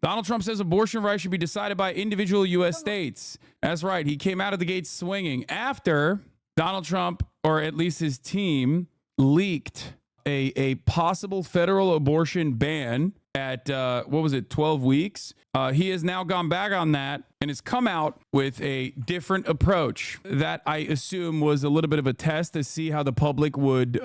Donald Trump says abortion rights should be decided by individual U.S. states. That's right. He came out of the gates swinging after Donald Trump, or at least his team, leaked a possible federal abortion ban at, 12 weeks? He has now gone back on that and has come out with a different approach that I assume was a little bit of a test to see how the public would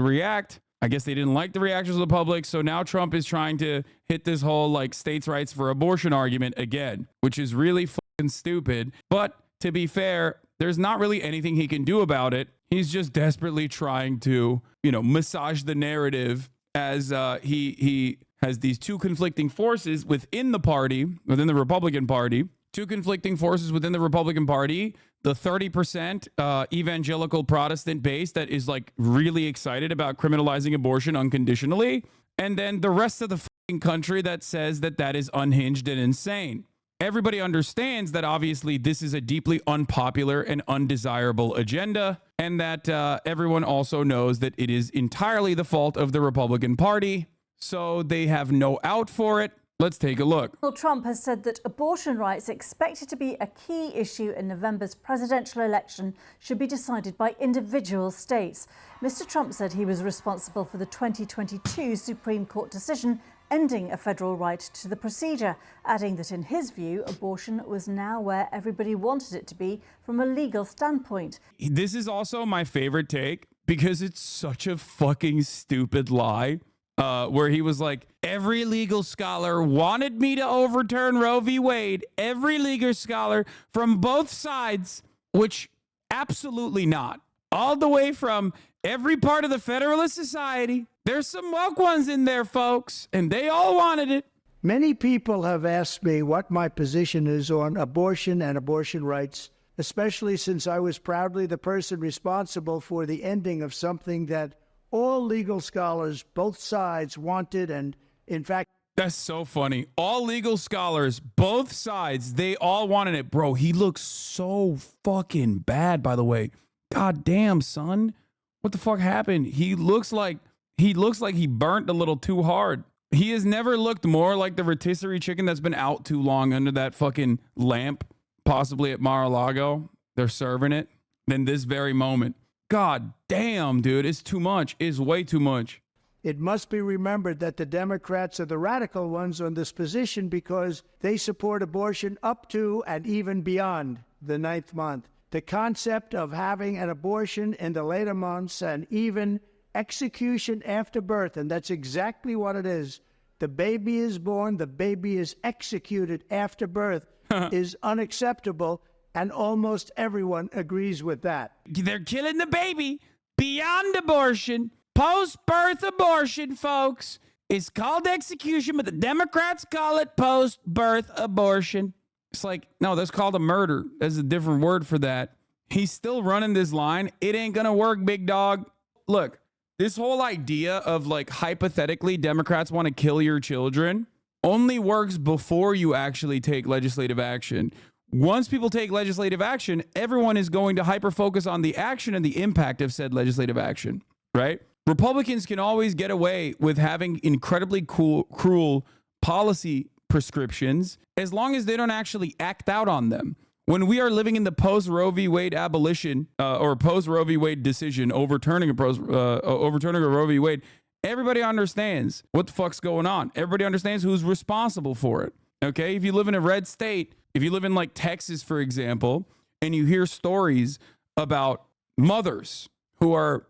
react. I guess they didn't like the reactions of the public. So now Trump is trying to hit this whole like states' rights for abortion argument again, which is really fucking stupid. But to be fair, there's not really anything he can do about it. He's just desperately trying to, massage the narrative as he has these two conflicting forces within the party, within the Republican Party, two conflicting forces within the Republican Party. The 30% evangelical Protestant base that is like really excited about criminalizing abortion unconditionally. And then the rest of the fucking country that says that that is unhinged and insane. Everybody understands that obviously this is a deeply unpopular and undesirable agenda, and that everyone also knows that it is entirely the fault of the Republican Party. So they have no out for it. Let's take a look. Donald Trump has said that abortion rights, expected to be a key issue in November's presidential election, should be decided by individual states. Mr. Trump said he was responsible for the 2022 Supreme Court decision ending a federal right to the procedure, adding that in his view, abortion was now where everybody wanted it to be from a legal standpoint. This is also my favorite take because it's such a fucking stupid lie. Where he was like, every legal scholar wanted me to overturn Roe v. Wade. Every legal scholar from both sides, which absolutely not. All the way from every part of the Federalist Society. There's some woke ones in there, folks, and they all wanted it. Many people have asked me what my position is on abortion and abortion rights, especially since I was proudly the person responsible for the ending of something that all legal scholars, both sides, wanted, and in fact... That's so funny. All legal scholars, both sides, they all wanted it. Bro, he looks so fucking bad, by the way. God damn, son. What the fuck happened? He looks like he burnt a little too hard. He has never looked more like the rotisserie chicken that's been out too long under that fucking lamp, possibly at Mar-a-Lago. They're serving it. Than this very moment. God damn, dude, it's too much. It's way too much. It must be remembered that the Democrats are the radical ones on this position because they support abortion up to and even beyond the 9th month. The concept of having an abortion in the later months and even execution after birth, and that's exactly what it is. The baby is born, the baby is executed after birth, is unacceptable. And almost everyone agrees with that. They're killing the baby beyond abortion. Post-birth abortion, folks. It's called execution, but the Democrats call it post-birth abortion. It's like, no, that's called a murder. There's a different word for that. He's still running this line. It ain't going to work, big dog. Look, this whole idea of like hypothetically Democrats want to kill your children only works before you actually take legislative action. Once people take legislative action, everyone is going to hyper-focus on the action and the impact of said legislative action, right? Republicans can always get away with having incredibly cruel policy prescriptions as long as they don't actually act out on them. When we are living in the post-Roe v. Wade abolition or post-Roe v. Wade decision overturning a Roe v. Wade, everybody understands what the fuck's going on. Everybody understands who's responsible for it, okay? If you live in a red state, if you live in like Texas, for example, and you hear stories about mothers who are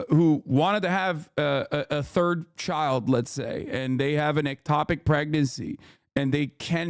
who wanted to have a third child, let's say, and they have an ectopic pregnancy and they do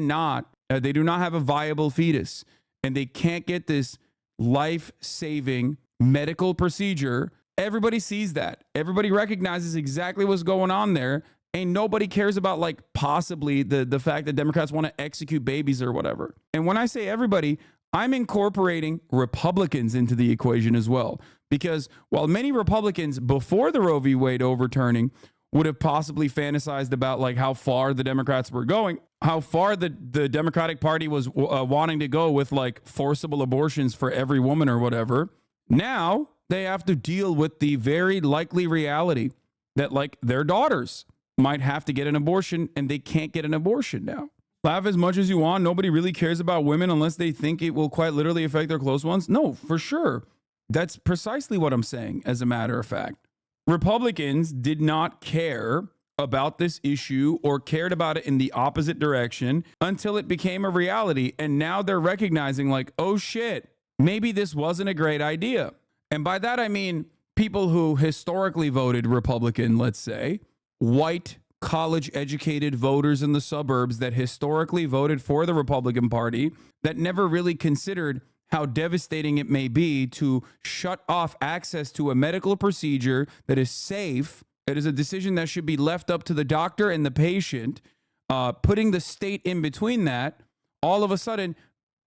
not have a viable fetus and they can't get this life-saving medical procedure, everybody sees that. Everybody recognizes exactly what's going on there. And nobody cares about like possibly the fact that Democrats want to execute babies or whatever. And when I say everybody, I'm incorporating Republicans into the equation as well. Because while many Republicans before the Roe v. Wade overturning would have possibly fantasized about like how far the Democrats were going, how far the Democratic Party was wanting to go with like forcible abortions for every woman or whatever, now they have to deal with the very likely reality that like their daughters might have to get an abortion, and they can't get an abortion now. Laugh as much as you want. Nobody really cares about women unless they think it will quite literally affect their close ones. No, for sure. That's precisely what I'm saying, as a matter of fact. Republicans did not care about this issue or cared about it in the opposite direction until it became a reality. And now they're recognizing, like, oh shit, maybe this wasn't a great idea. And by that, I mean people who historically voted Republican, let's say, white, college-educated voters in the suburbs that historically voted for the Republican Party, that never really considered how devastating it may be to shut off access to a medical procedure that is safe. It is a decision that should be left up to the doctor and the patient. Putting the state in between that, all of a sudden,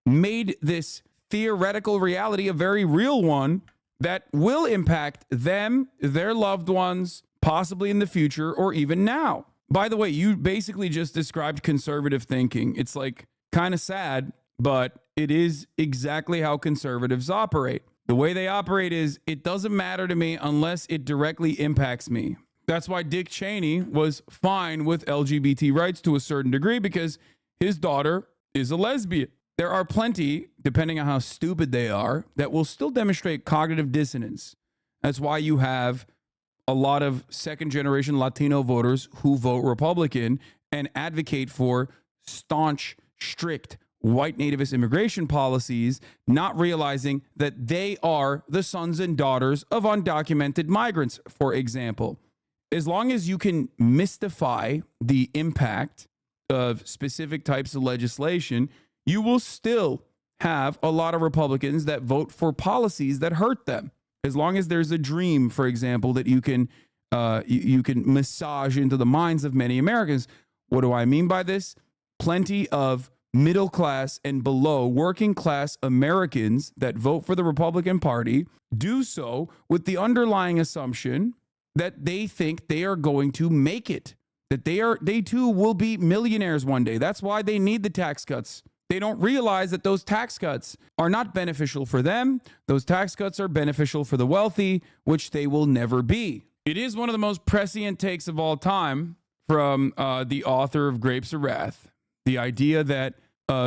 made this theoretical reality a very real one that will impact them, their loved ones, possibly in the future or even now. By the way, you basically just described conservative thinking. It's like kind of sad, but it is exactly how conservatives operate. The way they operate is, it doesn't matter to me unless it directly impacts me. That's why Dick Cheney was fine with LGBT rights to a certain degree, because his daughter is a lesbian. There are plenty, depending on how stupid they are, that will still demonstrate cognitive dissonance. That's why you have a lot of second-generation Latino voters who vote Republican and advocate for staunch, strict, white nativist immigration policies, not realizing that they are the sons and daughters of undocumented migrants, for example. As long as you can mystify the impact of specific types of legislation, you will still have a lot of Republicans that vote for policies that hurt them. As long as there's a dream, for example, that you can massage into the minds of many Americans. What do I mean by this? Plenty of middle class and below working class Americans that vote for the Republican Party do so with the underlying assumption that they think they are going to make it, that they too will be millionaires one day. That's why they need the tax cuts. They don't realize that those tax cuts are not beneficial for them. Those tax cuts are beneficial for the wealthy, which they will never be. It is one of the most prescient takes of all time from the author of Grapes of Wrath. The idea that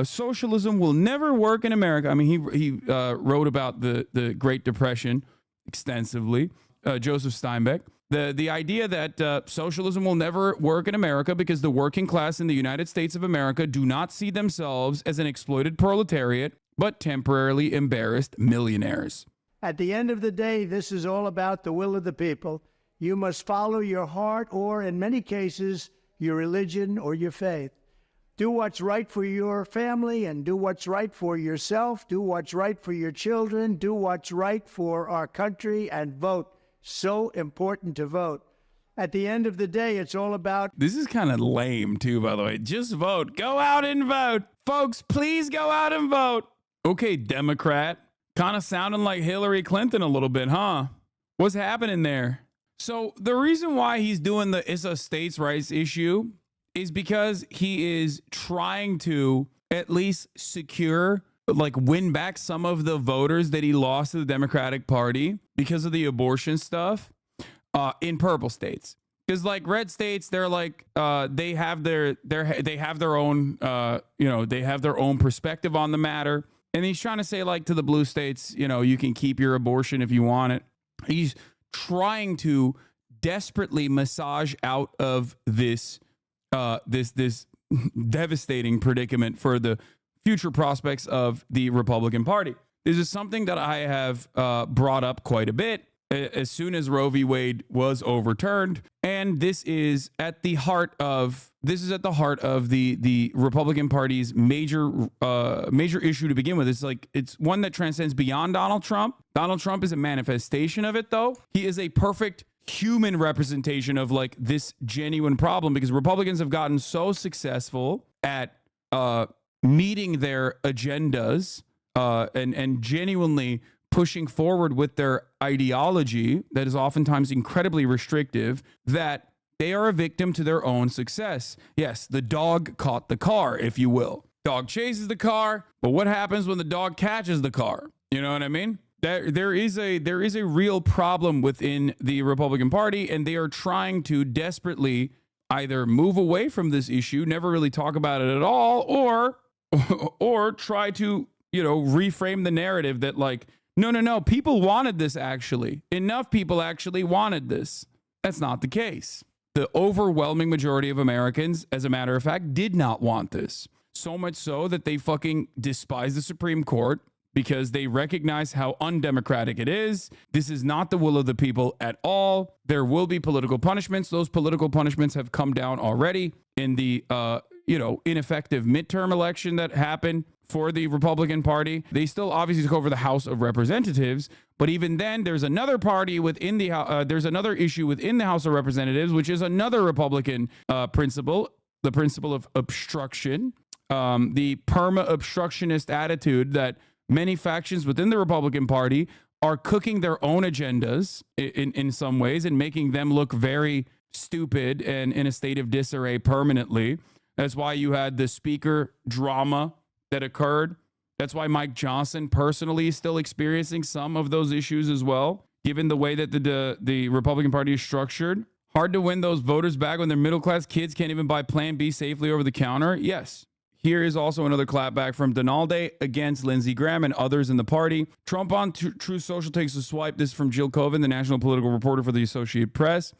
socialism will never work in America. I mean, he wrote about the Great Depression extensively, Joseph Steinbeck. The idea that socialism will never work in America because the working class in the United States of America do not see themselves as an exploited proletariat, but temporarily embarrassed millionaires. At the end of the day, this is all about the will of the people. You must follow your heart or, in many cases, your religion or your faith. Do what's right for your family and do what's right for yourself. Do what's right for your children. Do what's right for our country and vote. So important to vote. At the end of the day, it's all about... This is kind of lame, too, by the way. Just vote. Go out and vote. Folks, please go out and vote. Okay, Democrat. Kind of sounding like Hillary Clinton a little bit, huh? What's happening there? So the reason why he's doing the It's a states' rights issue is because he is trying to at least secure, like, win back some of the voters that he lost to the Democratic Party because of the abortion stuff in purple states. Because, like, red states, they're like they have their own they have their own perspective on the matter. And he's trying to say, like, to the blue states, you can keep your abortion if you want it. He's trying to desperately massage out of this this devastating predicament for the future prospects of the Republican Party. This is something that I have brought up quite a bit as soon as Roe v. Wade was overturned, and this is at the heart of the Republican Party's major issue to begin with. It's one that transcends beyond Donald Trump. Donald Trump is a manifestation of it, though. He is a perfect human representation of, like, this genuine problem, because Republicans have gotten so successful at meeting their agendas and genuinely pushing forward with their ideology that is oftentimes incredibly restrictive, that they are a victim to their own success. Yes, the dog caught the car, if you will. Dog chases the car, but what happens when the dog catches the car? You know what I mean? There is a real problem within the Republican Party, and they are trying to desperately either move away from this issue, never really talk about it at all, or try to, reframe the narrative that like, no, people wanted this actually. Enough people actually wanted this. That's not the case. The overwhelming majority of Americans, as a matter of fact, did not want this. So much so that they fucking despise the Supreme Court because they recognize how undemocratic it is. This is not the will of the people at all. There will be political punishments. Those political punishments have come down already in the, ineffective midterm election that happened for the Republican Party. They still obviously took over the House of Representatives, but even then, there's another party within the there's another issue within the House of Representatives, which is another Republican principle, the principle of obstruction, the perma-obstructionist attitude that many factions within the Republican Party are cooking their own agendas in some ways and making them look very stupid and in a state of disarray permanently. That's why you had the speaker drama that occurred. That's why Mike Johnson personally is still experiencing some of those issues as well, given the way that the Republican Party is structured. Hard to win those voters back when their middle-class kids can't even buy Plan B safely over the counter. Yes. Here is also another clapback from Donalde against Lindsey Graham and others in the party. Trump on True Social takes a swipe. This is from Jill Coven, the national political reporter for the Associated Press,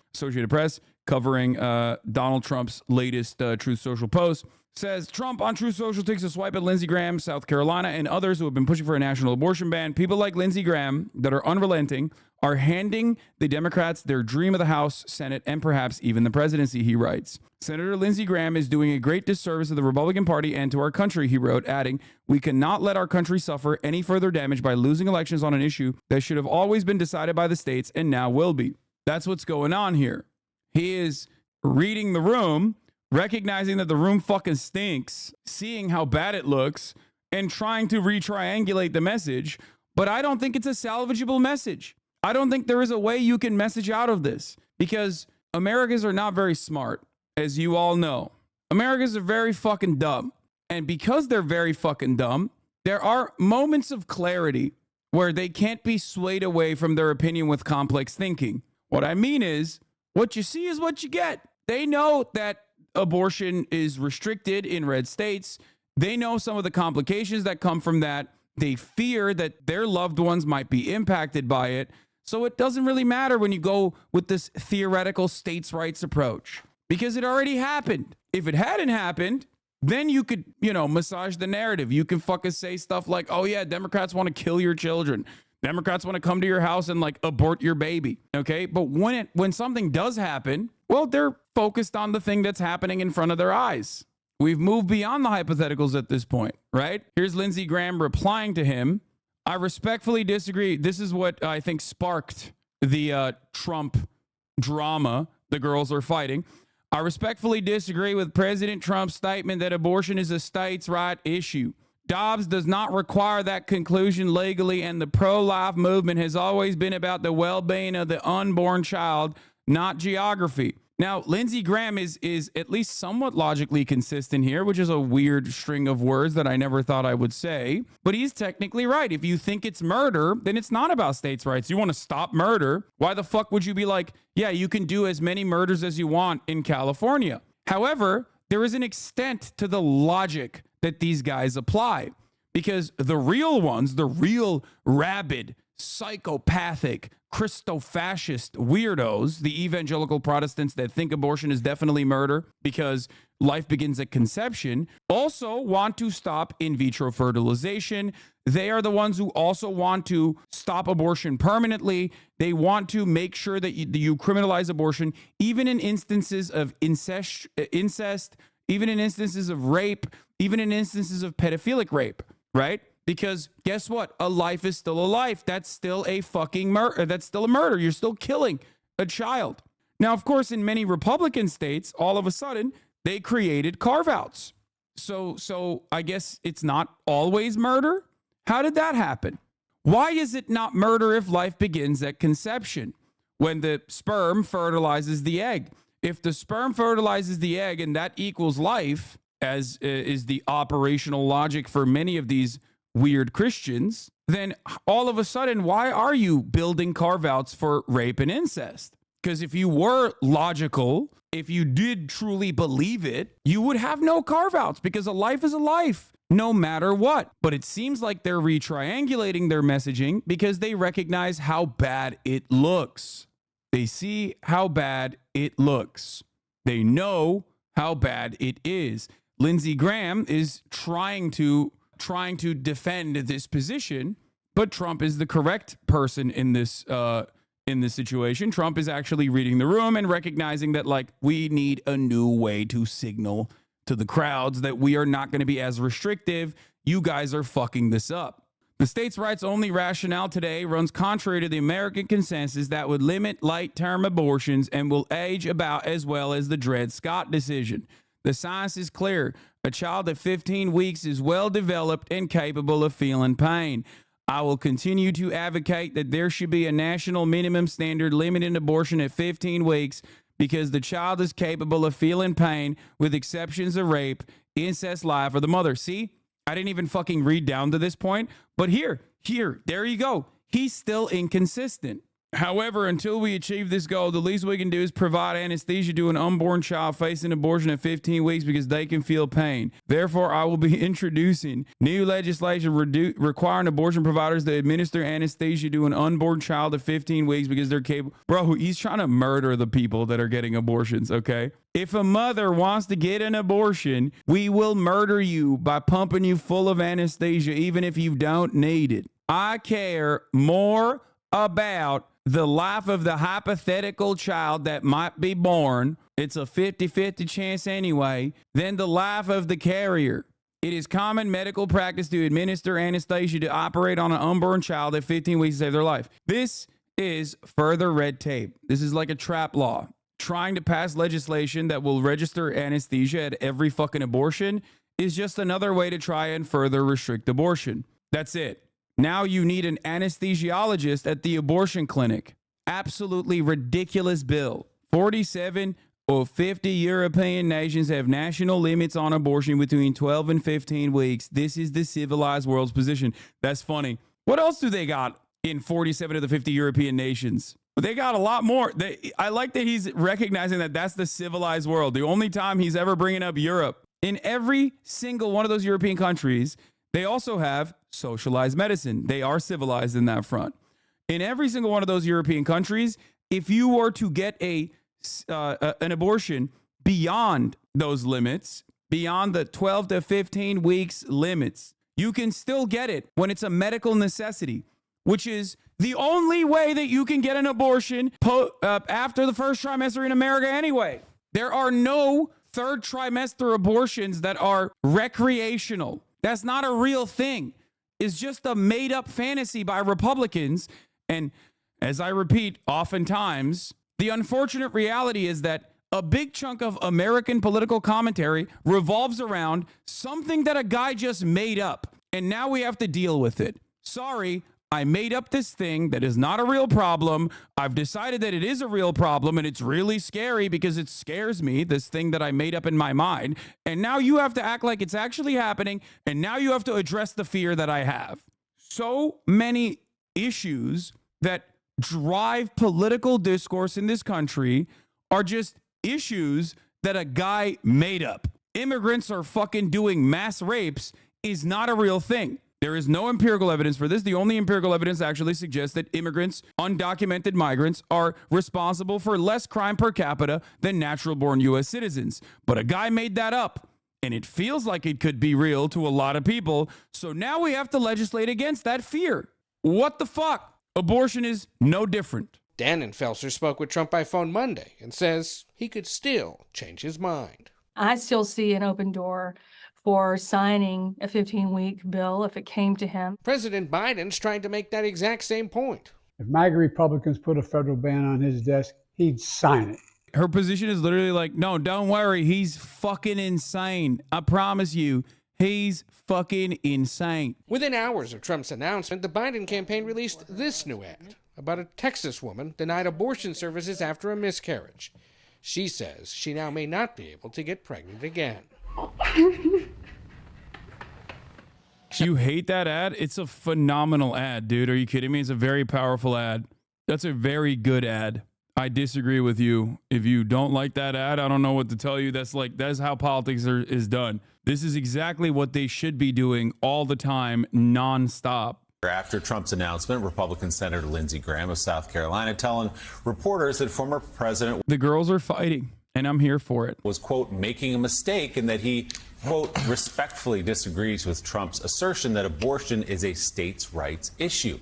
covering Donald Trump's latest Truth Social post. Says Trump on True Social takes a swipe at Lindsey Graham, South Carolina, and others who have been pushing for a national abortion ban. People like Lindsey Graham that are unrelenting are handing the Democrats their dream of the House, Senate, and perhaps even the presidency, he writes. Senator Lindsey Graham is doing a great disservice to the Republican Party and to our country, he wrote, adding, we cannot let our country suffer any further damage by losing elections on an issue that should have always been decided by the states and now will be. That's what's going on here. He is reading the room, recognizing that the room fucking stinks, seeing how bad it looks, and trying to re-triangulate the message. But I don't think it's a salvageable message. I don't think there is a way you can message out of this because Americans are not very smart, as you all know. Americans are very fucking dumb. And because they're very fucking dumb, there are moments of clarity where they can't be swayed away from their opinion with complex thinking. What I mean is, what you see is what you get. They know that abortion is restricted in red states. They know some of the complications that come from that. They fear that their loved ones might be impacted by it. So it doesn't really matter when you go with this theoretical states' rights approach because it already happened. If it hadn't happened, then you could, massage the narrative. You can fucking say stuff like, oh yeah, Democrats want to kill your children. Democrats want to come to your house and like abort your baby. Okay. But when something does happen, well, they're focused on the thing that's happening in front of their eyes. We've moved beyond the hypotheticals at this point, right? Here's Lindsey Graham replying to him. I respectfully disagree. This is what I think sparked the Trump drama the girls are fighting. I respectfully disagree with President Trump's statement that abortion is a states' right issue. Dobbs does not require that conclusion legally, and the pro-life movement has always been about the well-being of the unborn child, not geography. Now, Lindsey Graham is at least somewhat logically consistent here, which is a weird string of words that I never thought I would say. But he's technically right. If you think it's murder, then it's not about states' rights. You want to stop murder. Why the fuck would you be like, yeah, you can do as many murders as you want in California? However, there is an extent to the logic that these guys apply. Because the real ones, the real rabid, psychopathic, Christo-fascist weirdos, the evangelical Protestants that think abortion is definitely murder because life begins at conception, also want to stop in vitro fertilization. They are the ones who also want to stop abortion permanently. They want to make sure that you criminalize abortion, even in instances of incest, even in instances of rape, even in instances of pedophilic rape, right? Because guess what? A life is still a life. That's still a fucking murder. That's still a murder. You're still killing a child. Now, of course, in many Republican states, all of a sudden, they created carve-outs. So I guess it's not always murder. How did that happen? Why is it not murder if life begins at conception, when the sperm fertilizes the egg? If the sperm fertilizes the egg and that equals life, as is the operational logic for many of these weird Christians, then all of a sudden, why are you building carve-outs for rape and incest? Because if you were logical, if you did truly believe it, you would have no carve-outs because a life is a life, no matter what. But it seems like they're retriangulating their messaging because they recognize how bad it looks. They see how bad it looks. They know how bad it is. Lindsey Graham is trying to defend this position, but Trump is the correct person in this situation. Trump is actually reading the room and recognizing that, like, we need a new way to signal to the crowds that we are not going to be as restrictive. You guys are fucking this up. The states' rights only rationale today runs contrary to the American consensus that would limit late-term abortions and will age about as well as the Dred Scott decision. The science is clear. A child at 15 weeks is well developed and capable of feeling pain. I will continue to advocate that there should be a national minimum standard limiting abortion at 15 weeks because the child is capable of feeling pain, with exceptions of rape, incest, life, or the mother. See, I didn't even fucking read down to this point, but here, there you go. He's still inconsistent. However, until we achieve this goal, the least we can do is provide anesthesia to an unborn child facing abortion at 15 weeks because they can feel pain. Therefore, I will be introducing new legislation requiring abortion providers to administer anesthesia to an unborn child at 15 weeks because they're capable. Bro, he's trying to murder the people that are getting abortions, okay? If a mother wants to get an abortion, we will murder you by pumping you full of anesthesia, even if you don't need it. I care more about the life of the hypothetical child that might be born, it's a 50-50 chance anyway, than the life of the carrier. It is common medical practice to administer anesthesia to operate on an unborn child at 15 weeks to save their life. This is further red tape. This is like a trap law. Trying to pass legislation that will register anesthesia at every fucking abortion is just another way to try and further restrict abortion. That's it. Now you need an anesthesiologist at the abortion clinic. Absolutely ridiculous bill. 47 or 50 European nations have national limits on abortion between 12 and 15 weeks. This is the civilized world's position. That's funny. What else do they got in 47 of the 50 European nations? They got a lot more. I like that he's recognizing that that's the civilized world. The only time he's ever bringing up Europe. In every single one of those European countries, they also have socialized medicine. They are civilized in that front. In every single one of those European countries, if you were to get an abortion beyond those limits, beyond the 12 to 15 weeks limits, you can still get it when it's a medical necessity, which is the only way that you can get an abortion after the first trimester in America anyway. There are no third trimester abortions that are recreational. That's not a real thing. It's just a made-up fantasy by Republicans. And as I repeat, oftentimes, the unfortunate reality is that a big chunk of American political commentary revolves around something that a guy just made up. And now we have to deal with it. Sorry, I made up this thing that is not a real problem. I've decided that it is a real problem, and it's really scary because it scares me, this thing that I made up in my mind. And now you have to act like it's actually happening, and now you have to address the fear that I have. So many issues that drive political discourse in this country are just issues that a guy made up. Immigrants are fucking doing mass rapes is not a real thing. There is no empirical evidence for this. The only empirical evidence actually suggests that immigrants, undocumented migrants, are responsible for less crime per capita than natural-born U.S. citizens. But a guy made that up, and it feels like it could be real to a lot of people. So now we have to legislate against that fear. What the fuck? Abortion is no different. Dannenfelser spoke with Trump by phone Monday and says he could still change his mind. I still see an open door for signing a 15-week bill if it came to him. President Biden's trying to make that exact same point. If MAGA Republicans put a federal ban on his desk, he'd sign it. Her position is literally like, no, don't worry. He's fucking insane. I promise you, he's fucking insane. Within hours of Trump's announcement, the Biden campaign released this new ad about a Texas woman denied abortion services after a miscarriage. She says she now may not be able to get pregnant again. You hate that ad? It's a phenomenal ad, dude. Are you kidding me? It's a very powerful ad. That's a very good ad. I disagree with you. If you don't like that ad, I don't know what to tell you. That's how politics is done. This is exactly what they should be doing all the time, nonstop. After Trump's announcement, Republican Senator Lindsey Graham of South Carolina telling reporters that former President The girls are fighting, and I'm here for it. was, quote, making a mistake, and that he, quote, respectfully disagrees with Trump's assertion that abortion is a states' rights issue.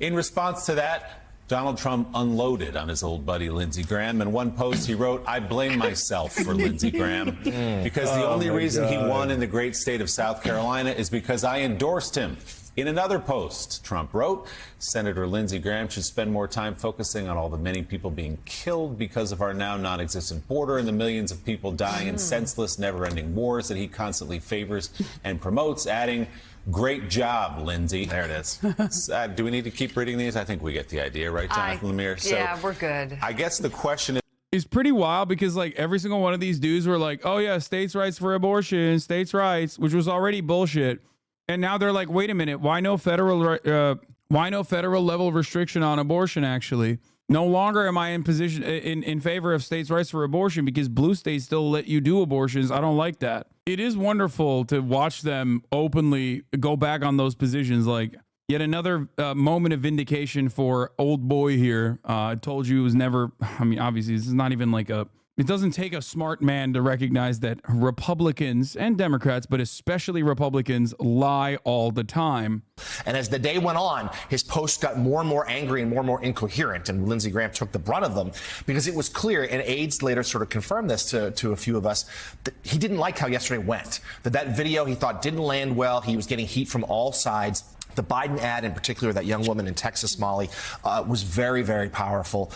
In response to that, Donald Trump unloaded on his old buddy Lindsey Graham. In one post, he wrote, "I blame myself for Lindsey Graham because the only reason he won in the great state of South Carolina is because I endorsed him." In another post, Trump wrote, "Senator Lindsey Graham should spend more time focusing on all the many people being killed because of our now non-existent border and the millions of people dying in senseless, never-ending wars that he constantly favors and promotes," adding, "Great job, Lindsey." There it is. Do we need to keep reading these? I think we get the idea, right, Jonathan Lemire? So yeah, we're good. I guess the question is, It's pretty wild because like every single one of these dudes were like, oh yeah, states' rights for abortion, states' rights, which was already bullshit. And now they're like, wait a minute, why no federal level restriction on abortion? Actually, no longer am I in position in favor of states' rights for abortion because blue states still let you do abortions. I don't like that. It is wonderful to watch them openly go back on those positions. Like yet another moment of vindication for old boy here. I told you it was never. I mean, obviously, this is not even like a. It doesn't take a smart man to recognize that Republicans and Democrats, but especially Republicans, lie all the time. And as the day went on, his posts got more and more angry and more incoherent, and Lindsey Graham took the brunt of them because it was clear, and aides later sort of confirmed this to a few of us, that he didn't like how yesterday went, that video he thought didn't land well. He was getting heat from all sides. The Biden ad, in particular, that young woman in Texas, Molly, was very, very powerful.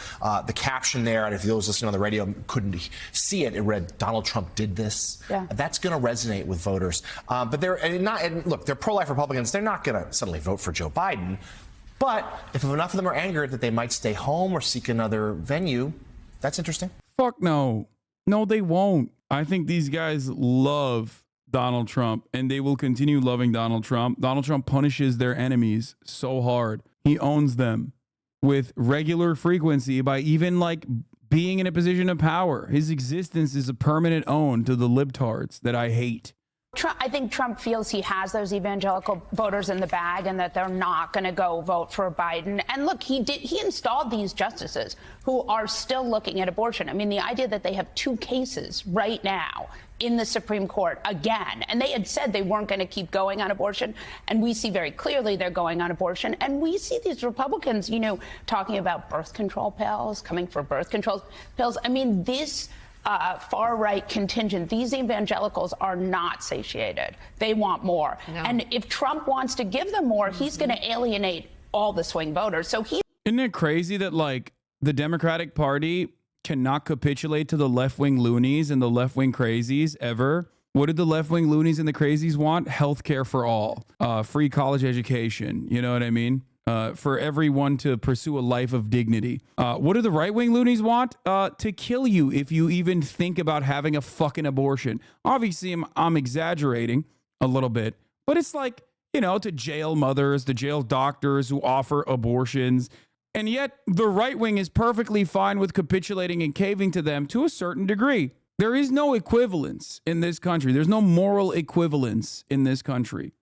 The caption there, and if those listening on the radio couldn't see it, it read, "Donald Trump did this." Yeah. That's going to resonate with voters. But look, they're pro-life Republicans. They're not going to suddenly vote for Joe Biden. But if enough of them are angered that they might stay home or seek another venue, that's interesting. Fuck no. No, they won't. I think these guys love Donald Trump, and they will continue loving Donald Trump. Donald Trump punishes their enemies so hard. He owns them with regular frequency by even like being in a position of power. His existence is a permanent own to the libtards that I hate. I think Trump feels he has those evangelical voters in the bag and that they're not going to go vote for Biden. And look, he installed these justices who are still looking at abortion. I mean, the idea that they have two cases right now in the Supreme Court again, and they had said they weren't going to keep going on abortion, and we see very clearly they're going on abortion, and we see these Republicans, talking about birth control pills, coming for birth control pills. I mean, this far-right contingent, these evangelicals are not satiated. They want more. No. And if Trump wants to give them more, he's going to alienate all the swing voters. So Isn't it crazy that like the Democratic Party cannot capitulate to the left-wing loonies and the left-wing crazies ever? What did the left-wing loonies and the crazies want? Healthcare for all, free college education. You know what I mean? For everyone to pursue a life of dignity. What do the right-wing loonies want? To kill you if you even think about having a fucking abortion. Obviously, I'm exaggerating a little bit, but it's like, to jail mothers, to jail doctors who offer abortions. And yet the right wing is perfectly fine with capitulating and caving to them to a certain degree. There is no equivalence in this country. There's no moral equivalence in this country.